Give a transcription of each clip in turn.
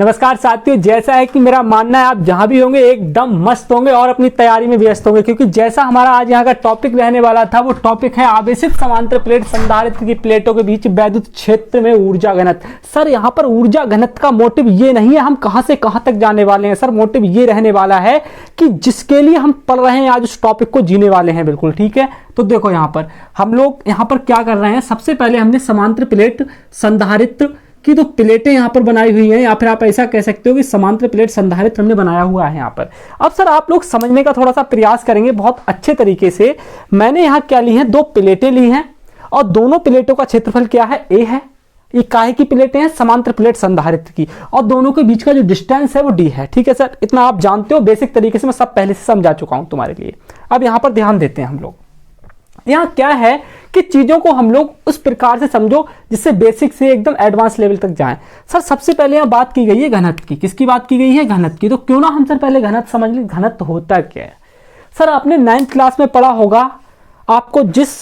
नमस्कार साथियों, जैसा है कि मेरा मानना है आप जहां भी होंगे एकदम मस्त होंगे और अपनी तैयारी में व्यस्त होंगे, क्योंकि जैसा हमारा आज यहाँ का टॉपिक रहने वाला था वो टॉपिक है आवेशित समांतर प्लेट संधारित्र की प्लेटों के बीच वैद्युत क्षेत्र में ऊर्जा घनत्व। सर यहाँ पर ऊर्जा घनत्व का मोटिव ये नहीं है हम कहां से कहां तक जाने वाले हैं। सर मोटिव ये रहने वाला है कि जिसके लिए हम पढ़ रहे हैं आज उस टॉपिक को जीने वाले हैं। बिल्कुल ठीक है। तो देखो यहाँ पर हम लोग यहाँ पर क्या कर रहे हैं, सबसे पहले हमने समांतर प्लेट संधारित्र कि तो प्लेटें यहां पर बनाई हुई हैं, या फिर आप ऐसा कह सकते हो कि समांतर प्लेट संधारित्र हमने बनाया हुआ है यहां पर। अब सर आप लोग समझने का थोड़ा सा प्रयास करेंगे बहुत अच्छे तरीके से। मैंने यहां क्या ली है, दो प्लेटें ली हैं और दोनों प्लेटों का क्षेत्रफल क्या है, ए है। ये काहे की प्लेटें हैं, समांतर प्लेट संधारित्र की, और दोनों के बीच का जो डिस्टेंस है वो डी है। ठीक है सर, इतना आप जानते हो बेसिक तरीके से, मैं सब पहले से समझा चुका हूं तुम्हारे लिए। अब यहां पर ध्यान देते हैं हम लोग। यहां क्या है कि चीजों को हम लोग उस प्रकार से समझो जिससे बेसिक से एकदम एडवांस लेवल तक जाएं। सर सबसे पहले यहां बात की गई है घनत्व की। किसकी बात की गई है, घनत्व की। तो क्यों ना हम सर पहले घनत्व समझ लें, घनत्व होता क्या है। सर आपने 9th क्लास में पढ़ा होगा, आपको जिस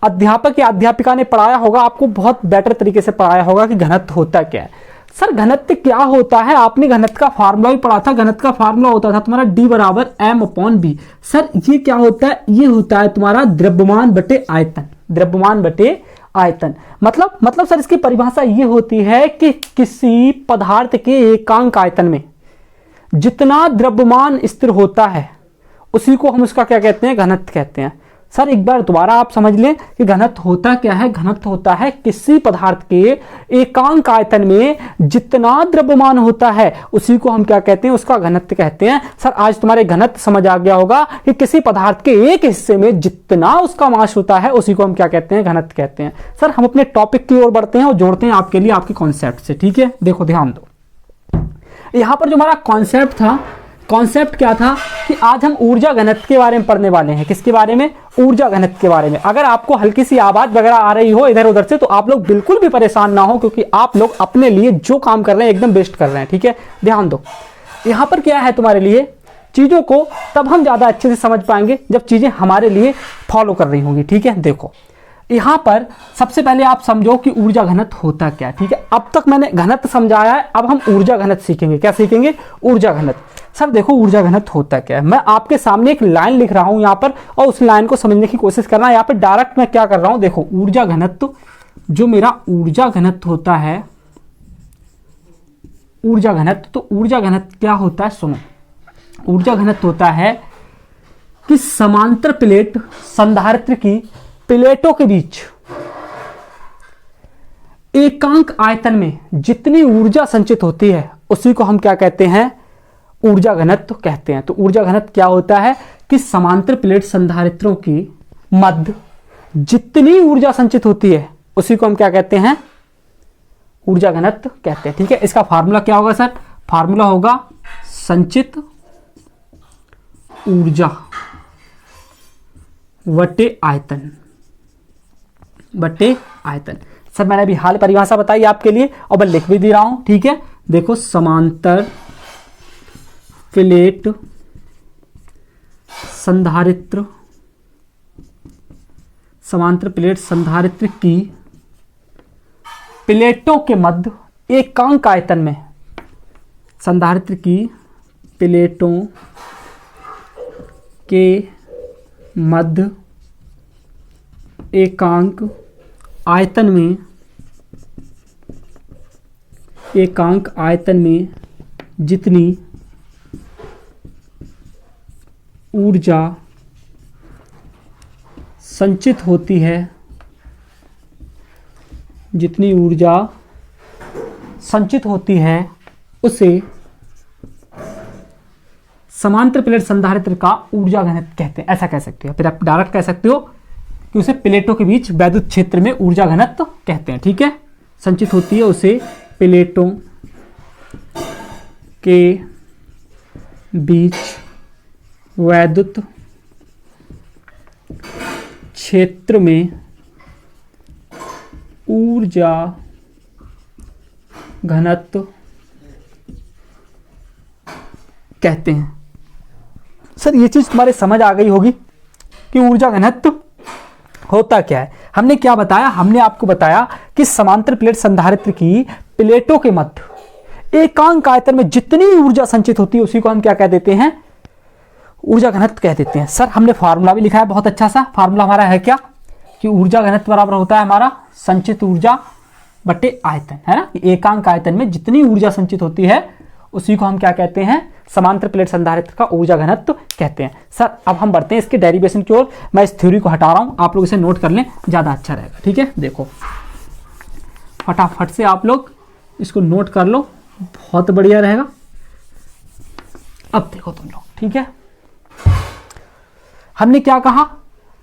अध्यापक या अध्यापिका ने पढ़ाया होगा आपको बहुत बेटर तरीके से पढ़ाया होगा कि घनत्व होता क्या है। सर घनत्व क्या होता है, आपने घनत्व का फार्मूला भी पढ़ा था। घनत्व का फार्मूला होता था तुम्हारा D बराबर m/b। सर ये क्या होता है, ये होता है तुम्हारा द्रव्यमान बटे आयतन। द्रव्यमान बटे आयतन मतलब सर इसकी परिभाषा ये होती है कि किसी पदार्थ के एकांक आयतन में जितना द्रव्यमान स्थिर होता है उसी को हम उसका क्या कहते हैं, घनत्व कहते हैं। सर एक बार दोबारा आप समझ लें कि घनत्व होता क्या है। घनत्व होता है किसी पदार्थ के एकांक आयतन में जितना द्रव्यमान होता है उसी को हम क्या कहते हैं, उसका घनत्व कहते हैं। सर आज तुम्हारे घनत्व समझ आ गया होगा कि किसी पदार्थ के एक हिस्से में जितना उसका मास होता है उसी को हम क्या कहते हैं, घनत्व कहते हैं। सर हम अपने टॉपिक की ओर बढ़ते हैं और जोड़ते हैं आपके लिए आपके कॉन्सेप्ट से। ठीक है, देखो ध्यान दो। यहां पर जो हमारा कॉन्सेप्ट था, कॉन्सेप्ट क्या था कि आज हम ऊर्जा घनत्व के बारे में पढ़ने वाले हैं। किसके बारे में, ऊर्जा घनत्व के बारे में। अगर आपको हल्की सी आवाज वगैरह आ रही हो इधर उधर से तो आप लोग बिल्कुल भी परेशान ना हो, क्योंकि आप लोग अपने लिए जो काम कर रहे हैं एकदम बेस्ट कर रहे हैं। ठीक है, ध्यान दो। यहां पर क्या है तुम्हारे लिए, चीजों को तब हम ज्यादा अच्छे से समझ पाएंगे जब चीजें हमारे लिए फॉलो कर रही होंगी। ठीक है, देखो यहां पर सबसे पहले आप समझो कि ऊर्जा घनत्व होता क्या है। ठीक है, अब तक मैंने घनत्व समझाया है, अब हम ऊर्जा घनत्व सीखेंगे। क्या सीखेंगे, ऊर्जा घनत्व। सर देखो ऊर्जा घनत्व होता क्या है, मैं आपके सामने एक लाइन लिख रहा हूं यहां पर और उस लाइन को समझने की कोशिश करना। यहां पर डायरेक्ट मैं क्या कर रहा हूं, देखो ऊर्जा घनत्व, जो मेरा ऊर्जा घनत्व होता है, ऊर्जा घनत्व। तो ऊर्जा घनत्व क्या होता है, सुनो। ऊर्जा घनत्व होता है कि समांतर प्लेट संधारित्र की प्लेटों के बीच एकांक आयतन में जितनी ऊर्जा संचित होती है उसी को हम क्या कहते हैं, ऊर्जा घनत्व कहते हैं। तो ऊर्जा घनत्व क्या होता है कि समांतर प्लेट संधारित्रों की मध्य जितनी ऊर्जा संचित होती है उसी को हम क्या कहते हैं, ऊर्जा घनत्व कहते हैं। ठीक है, इसका फार्मूला क्या होगा सर, फार्मूला होगा संचित ऊर्जा बटे आयतन, बटे आयतन। सर मैंने अभी हाल परिभाषा बताई आपके लिए और मैं लिख भी दे रहा हूं। ठीक है, देखो समांतर प्लेट संधारित्र, समांतर प्लेट संधारित्र की प्लेटों के मध्य एकांक आयतन में, संधारित्र की प्लेटों के मध्य एकांक आयतन में, एकांक आयतन में जितनी ऊर्जा संचित होती है, जितनी ऊर्जा संचित होती है उसे समांतर प्लेट संधारित्र का ऊर्जा घनत्व कहते हैं। ऐसा कह सकते हो, फिर आप डायरेक्ट कह सकते हो कि उसे प्लेटों के बीच वैद्युत क्षेत्र में ऊर्जा घनत्व कहते हैं। ठीक है, संचित होती है उसे प्लेटों के बीच वैद्युत क्षेत्र में ऊर्जा घनत्व कहते हैं। सर ये चीज तुम्हारे समझ आ गई होगी कि ऊर्जा घनत्व होता क्या है। हमने क्या बताया, हमने आपको बताया कि समांतर प्लेट संधारित्र की प्लेटों के मध्य एकांक आयतन में जितनी ऊर्जा संचित होती है उसी को हम क्या कह देते हैं, ऊर्जा घनत्व कह देते हैं। सर हमने फार्मूला भी लिखा है बहुत अच्छा सा, फार्मूला हमारा है क्या कि ऊर्जा घनत्व बराबर होता है हमारा संचित ऊर्जा बटे आयतन, है ना। एकांक आयतन में जितनी ऊर्जा संचित होती है उसी को हम क्या कहते हैं, समांतर प्लेट संधारित्र का ऊर्जा घनत्व कहते हैं। सर अब हम बढ़ते हैं इसके डेरिवेशन की ओर। मैं इस थ्योरी को हटा रहा हूं, आप लोग इसे नोट कर लें, ज्यादा अच्छा रहेगा। ठीक है, देखो फटाफट से आप लोग इसको नोट कर लो, बहुत बढ़िया रहेगा। अब देखो तुम लोग, ठीक है, हमने क्या कहा,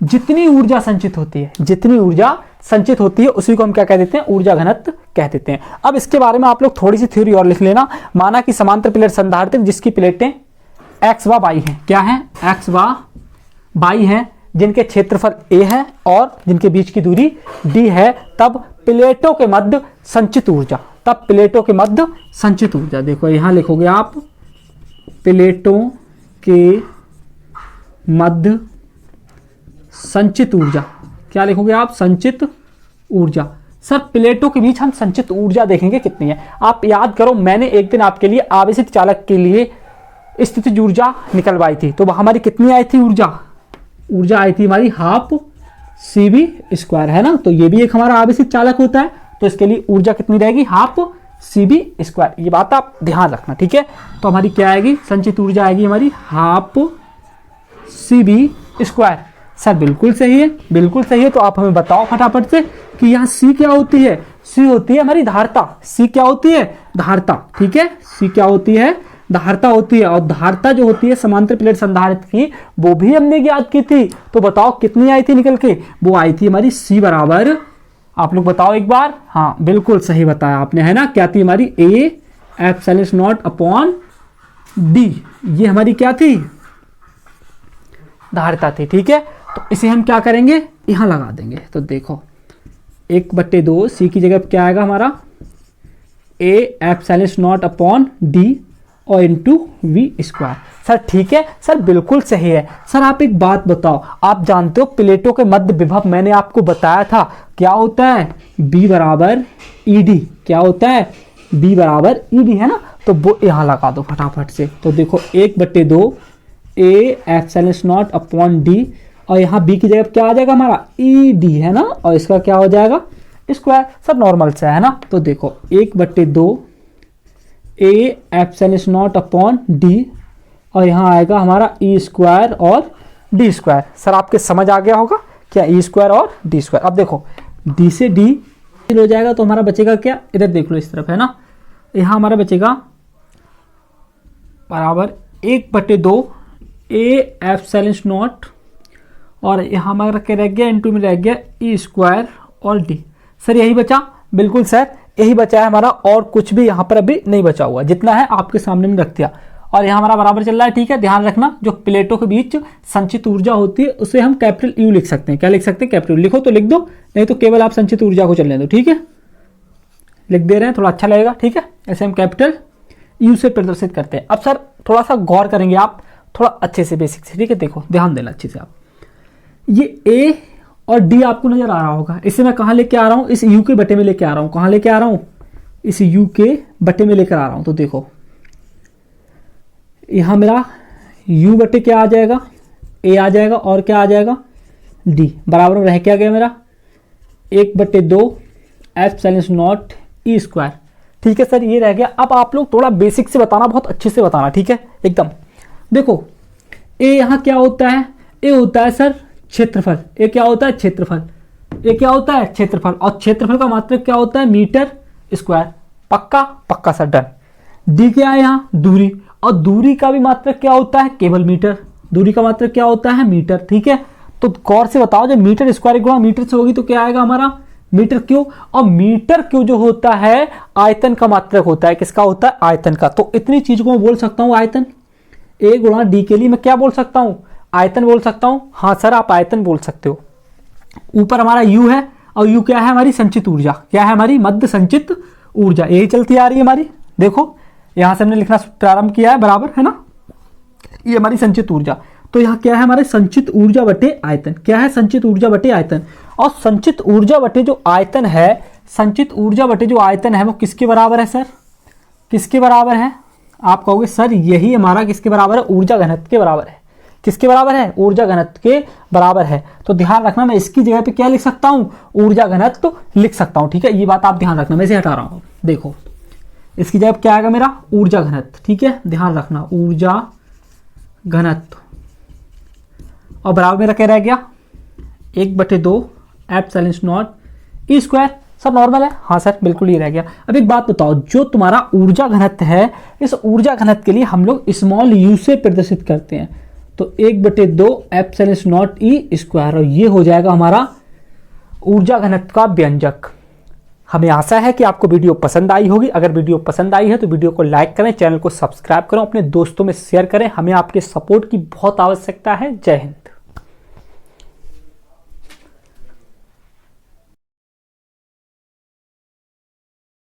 जितनी ऊर्जा संचित होती है, जितनी ऊर्जा संचित होती है उसी को हम क्या कह देते हैं, ऊर्जा घनत्व कह देते हैं। अब इसके बारे में आप लोग थोड़ी सी थ्योरी और लिख लेना। माना कि समांतर प्लेट संधारित्र जिसकी प्लेटें x व y हैं, क्या है, x व y हैं, जिनके क्षेत्रफल a है और जिनके बीच की दूरी d है, तब प्लेटों के मध्य संचित ऊर्जा, तब प्लेटों के मध्य संचित ऊर्जा, देखो यहां लिखोगे आप, प्लेटों के मध्य संचित ऊर्जा, क्या लिखोगे आप, संचित ऊर्जा। सर प्लेटों के बीच हम संचित ऊर्जा देखेंगे कितनी है। आप याद करो, मैंने एक दिन आपके लिए आवेशित चालक के लिए स्थितिज ऊर्जा निकलवाई थी, तो हमारी कितनी आई थी ऊर्जा, ऊर्जा आई थी हमारी हाफ CV स्क्वायर, है ना। तो ये भी एक हमारा आवेशित चालक होता है, तो इसके लिए ऊर्जा कितनी रहेगी, हाफ CV स्क्वायर। ये बात आप ध्यान रखना, ठीक है। तो हमारी क्या आएगी, संचित ऊर्जा आएगी हमारी हाफ CV स्क्वायर। सर बिल्कुल सही है, बिल्कुल सही है। तो आप हमें बताओ फटाफट से कि यहाँ C क्या होती है, C होती है हमारी धारता, C क्या होती है, धारता, ठीक है, C क्या होती है, धारता होती है। और धारता जो होती है समांतर प्लेट संधारित्र की, वो भी हमने ज्ञात की थी। तो बताओ कितनी आई थी निकल के, वो आई थी हमारी C बराबर, आप लोग बताओ एक बार, हाँ बिल्कुल सही बताया आपने, है ना। क्या थी हमारी A epsilon not upon D, ये हमारी क्या थी, धारता थी, ठीक है। तो इसे हम क्या करेंगे, यहां लगा देंगे। तो देखो 1/2 C की जगह क्या आएगा हमारा, A epsilon not upon D और इंटू V स्क्वायर। सर ठीक है, सर बिल्कुल सही है। सर आप एक बात बताओ, आप जानते हो प्लेटों के मध्य विभव मैंने आपको बताया था क्या होता है, B बराबर ED, क्या होता है, B बराबर ED, है ना। तो वो यहां लगा दो फटाफट से। तो देखो 1/2 A epsilon not upon D, और यहाँ B की जगह क्या आ जाएगा हमारा ED, है ना, और इसका क्या हो जाएगा स्क्वायर। सर नॉर्मल से है ना। तो देखो 1/2 A epsilon not upon D, और यहाँ आएगा हमारा E स्क्वायर और D स्क्वायर। सर आपके समझ आ गया होगा क्या, E स्क्वायर और D स्क्वायर। अब देखो D से D हो जाएगा, तो हमारा बचेगा क्या, इधर देख लो इस तरफ, है ना। यहाँ हमारा बचेगा बराबर 1/2 A एप्सिलॉन नॉट, और यहाँ हमारा क्या रह गया, इंटू में रह गया E स्क्वायर और D। सर यही बचा, बिल्कुल सर यही बचा है हमारा, और कुछ भी यहाँ पर अभी नहीं बचा हुआ, जितना है आपके सामने में रख दिया। और यहाँ हमारा बराबर चल रहा है, ठीक है। ध्यान रखना, जो प्लेटों के बीच संचित ऊर्जा होती है उसे हम कैपिटल U लिख सकते हैं। क्या लिख सकते हैं, कैपिटल U। लिखो तो लिख दो, नहीं तो केवल आप संचित ऊर्जा को चलने दो, ठीक है। लिख दे रहे हैं, थोड़ा अच्छा लगेगा, ठीक है। ऐसे हम कैपिटल U से प्रदर्शित करते हैं। अब सर थोड़ा सा गौर करेंगे आप, थोड़ा अच्छे से बेसिक से, ठीक है। देखो ध्यान देना अच्छे से आप, ये A और D आपको नजर आ रहा होगा। इसे मैं कहाँ लेके आ रहा हूँ, इस U के बटे में लेके आ रहा हूँ। कहाँ लेके आ रहा हूँ, इस U के बटे में लेकर आ रहा हूँ। तो देखो यहाँ मेरा U बटे क्या आ जाएगा, A आ जाएगा, और क्या आ जाएगा D, बराबर में रह क्या गया मेरा 1/2 एप्सिलॉन नॉट E स्क्वायर, ठीक है सर ये रह गया। अब आप लोग थोड़ा बेसिक से बताना, बहुत अच्छे से बताना, ठीक है एकदम। देखो A यहाँ क्या होता है, A होता है सर क्षेत्रफल, A क्या होता है, क्षेत्रफल, A क्या होता है, क्षेत्रफल, और क्षेत्रफल का मात्रक क्या होता है, मीटर स्क्वायर। पक्का पक्का सर, डन। D क्या है यहाँ, दूरी, और दूरी का भी मात्रक क्या होता है, केवल मीटर, दूरी का मात्रक क्या होता है, मीटर, ठीक है। तो गौर से बताओ, जब मीटर स्क्वायर गुणा मीटर से होगी तो क्या आएगा हमारा, मीटर क्यूब। और मीटर क्यूब जो होता है आयतन का मात्रक होता है, किसका होता है, आयतन का। तो इतनी चीज को मैं बोल सकता हूँ आयतन। A गुणा D के लिए मैं क्या बोल सकता हूँ, आयतन बोल सकता हूँ। हाँ सर आप आयतन बोल सकते हो। ऊपर हमारा U है, और U क्या है, हमारी संचित ऊर्जा, क्या है हमारी मध्य संचित ऊर्जा, यही चलती आ रही है हमारी। देखो यहां से हमने लिखना प्रारंभ किया है, बराबर है ना, ये हमारी संचित ऊर्जा। तो यहाँ क्या है हमारे, संचित ऊर्जा बटे आयतन, क्या है, संचित ऊर्जा बटे आयतन। और संचित ऊर्जा बटे जो आयतन है, संचित ऊर्जा बटे जो आयतन है वो किसके बराबर है सर, किसके बराबर है? आप कहोगे सर यही हमारा किसके बराबर है? ऊर्जा घनत्व के बराबर है। किसके बराबर है? ऊर्जा घनत्व के बराबर है। तो ध्यान रखना, मैं इसकी जगह पे क्या लिख सकता हूं? ऊर्जा घनत्व लिख सकता हूं। ठीक है, ये बात आप ध्यान रखना। मैं इसे हटा रहा हूं, देखो इसकी जगह क्या आएगा मेरा? ऊर्जा घनत्व। ठीक है, ध्यान रखना, ऊर्जा घनत्व। और बराबर मेरा क्या रह गया? 1/2 एप्सिलॉन नॉट ई स्क्वायर। सब नॉर्मल है? हाँ सर, बिल्कुल ही रह गया। अब एक बात बताओ, जो तुम्हारा ऊर्जा घनत्व है, इस ऊर्जा घनत्व के लिए हम लोग स्मॉल यू से प्रदर्शित करते हैं। तो 1/2 एप्सिलॉन नॉट ई स्क्वायर, और ये हो जाएगा हमारा ऊर्जा घनत्व का व्यंजक। हमें आशा है कि आपको वीडियो पसंद आई होगी। अगर वीडियो पसंद आई है तो वीडियो को लाइक करें, चैनल को सब्सक्राइब करें, अपने दोस्तों में शेयर करें। हमें आपके सपोर्ट की बहुत आवश्यकता है। जय हिंद।